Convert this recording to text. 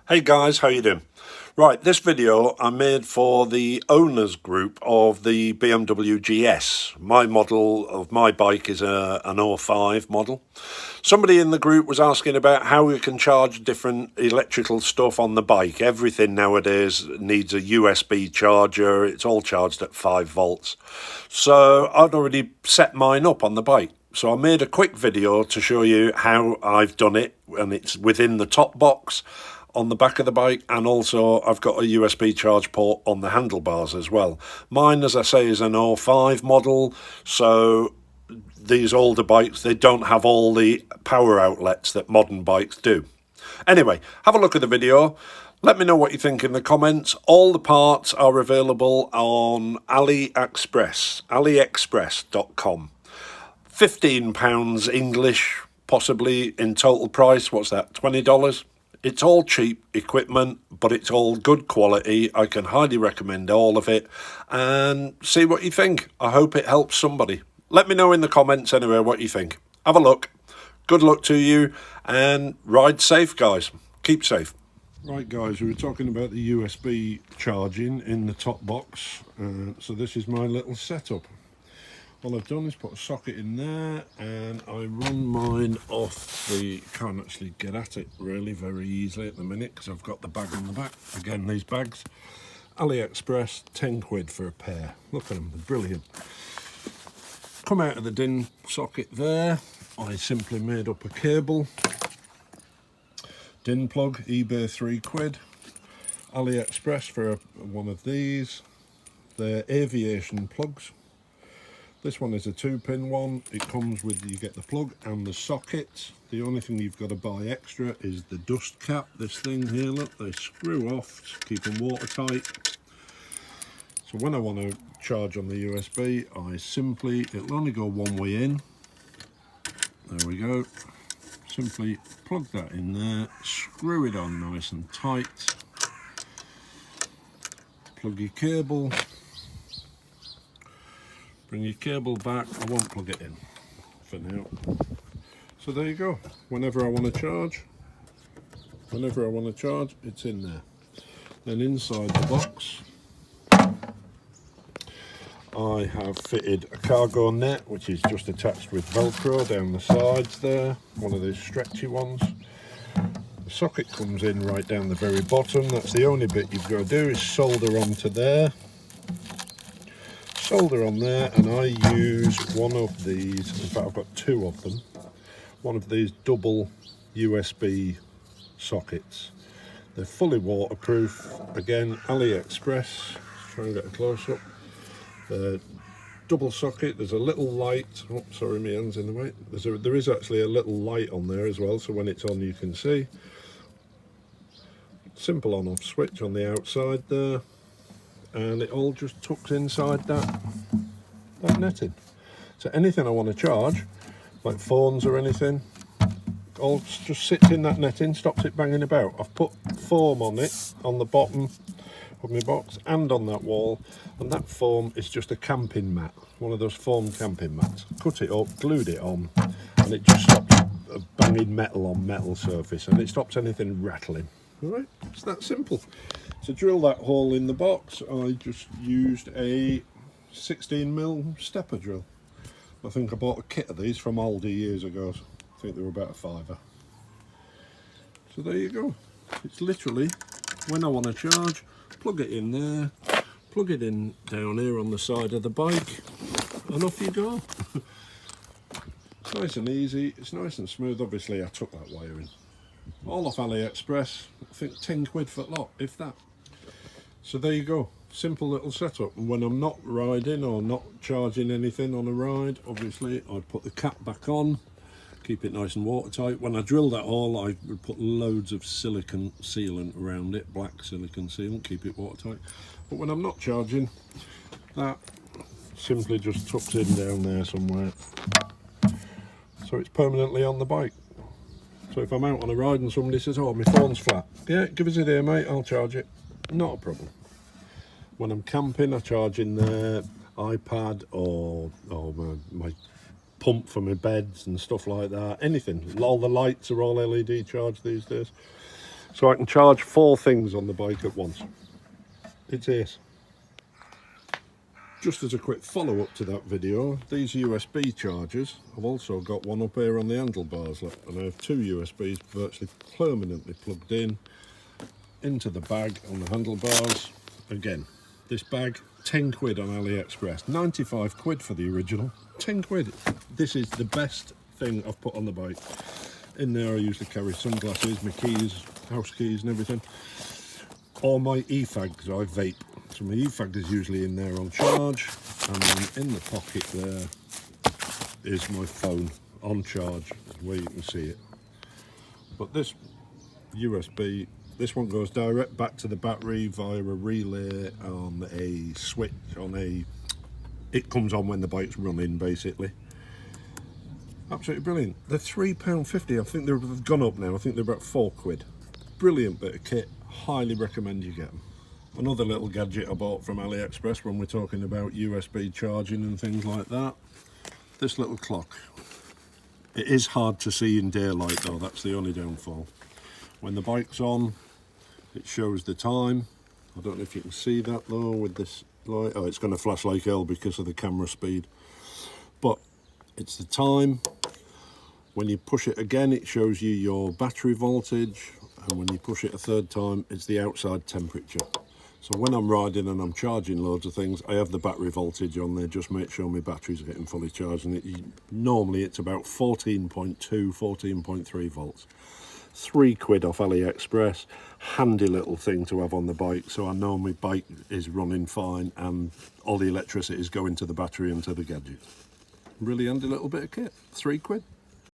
Hey guys, how you doing? Right, this video I made for the owners group of the BMW GS. My model of my bike is an 05 model. Somebody in the group was asking about how we can charge different electrical stuff on the bike. Everything nowadays needs a USB charger. It's all charged at 5 volts. So I'd already set mine up on the bike. So I made a quick video to show you how I've done it, and it's within the top box on the back of the bike, and also I've got a USB charge port on the handlebars as well. Mine, as I say, is an 05 model, so these older bikes, they don't have all the power outlets that modern bikes do. Anyway, have a look at the video. Let me know what you think in the comments. All the parts are available on aliexpress.com. £15 English, possibly in total price. What's that, $20? It's all cheap equipment, but it's all good quality. I can highly recommend all of it, and see what you think. I hope it helps somebody. Let me know in the comments anyway what you think. Have a look. Good luck to you, and ride safe, guys. Keep safe. Right, guys, we were talking about the USB charging in the top box. So this is my little setup. All I've done is put a socket in there, and I run mine off the, can't actually get at it really very easily at the minute because I've got the bag on the back. Again, these bags, AliExpress, 10 quid for a pair. Look at them, they're brilliant. Come out of the DIN socket there, I simply made up a cable. DIN plug, eBay 3 quid. AliExpress for one of these. They're aviation plugs. This one is a 2-pin one. It comes with, you get the plug and the socket. The only thing you've got to buy extra is the dust cap. This thing here, look, they screw off to keep them watertight. So when I want to charge on the USB, I simply, it'll only go one way in. There we go. Simply plug that in there, screw it on nice and tight. Plug your cable. Bring your cable back. I won't plug it in for now. So there you go. Whenever I want to charge, it's in there. Then inside the box, I have fitted a cargo net, which is just attached with Velcro down the sides there. One of these stretchy ones. The socket comes in right down the very bottom. That's the only bit you've got to do is solder onto there. Solder on there, and I use one of these, in fact I've got two of them, one of these double USB sockets. They're fully waterproof. Again, AliExpress. Let's try and get a close-up. The double socket, there's a little light, oh sorry my hand's in the way, there is actually a little light on there as well, so when it's on you can see. Simple on off switch on the outside there. And it all just tucks inside that netting. So anything I want to charge, like phones or anything, all just sits in that netting, stops it banging about. I've put foam on it, on the bottom of my box and on that wall, and that foam is just a camping mat, one of those foam camping mats. Cut it up, glued it on, and it just stops banging metal on metal surface, and it stops anything rattling. Alright, it's that simple. To drill that hole in the box, I just used a 16mm stepper drill. I think I bought a kit of these from Aldi years ago. I think they were about a £5. So there you go. It's literally, when I want to charge, plug it in there, plug it in down here on the side of the bike, and off you go. It's nice and easy, it's nice and smooth. Obviously I took that wire in. All off AliExpress, I think 10 quid for a lot, if that. So there you go, simple little setup. And when I'm not riding or not charging anything on a ride, obviously I'd put the cap back on, keep it nice and watertight. When I drill that hole, I would put loads of silicone sealant around it, black silicone sealant, keep it watertight. But when I'm not charging, that simply just tucks in down there somewhere. So it's permanently on the bike. So if I'm out on a ride and somebody says, oh, my phone's flat, yeah, give us a day, mate, I'll charge it. Not a problem. When I'm camping, I charge in the iPad or my pump for my beds and stuff like that. Anything. All the lights are all LED charged these days. So I can charge 4 things on the bike at once. It's ace. Just as a quick follow-up to that video, these USB chargers, I've also got one up here on the handlebars, and I have 2 USBs virtually permanently plugged into the bag on the handlebars. Again, this bag, 10 quid on AliExpress, 95 quid for the original, 10 quid. This is the best thing I've put on the bike. In there I usually carry sunglasses, my keys, house keys and everything. Or my e-fag, because I vape. So my e-fag is usually in there on charge, and then in the pocket there is my phone on charge, where you can see it. But this USB, this one goes direct back to the battery via a relay on a switch, it comes on when the bike's running basically. Absolutely brilliant. They're £3.50, I think they've gone up now, I think they're about 4 quid. Brilliant bit of kit, highly recommend you get them. Another little gadget I bought from AliExpress when we're talking about USB charging and things like that. This little clock. It is hard to see in daylight though, that's the only downfall. When the bike's on, it shows the time. I don't know if you can see that though with this light. Oh, it's going to flash like hell because of the camera speed. But it's the time. When you push it again, it shows you your battery voltage. And when you push it a 3rd time, it's the outside temperature. So when I'm riding and I'm charging loads of things, I have the battery voltage on there, just make sure my batteries are getting fully charged. And normally it's about 14.2, 14.3 volts. 3 quid off AliExpress, handy little thing to have on the bike, so I know my bike is running fine and all the electricity is going to the battery and to the gadget. Really handy little bit of kit, 3 quid.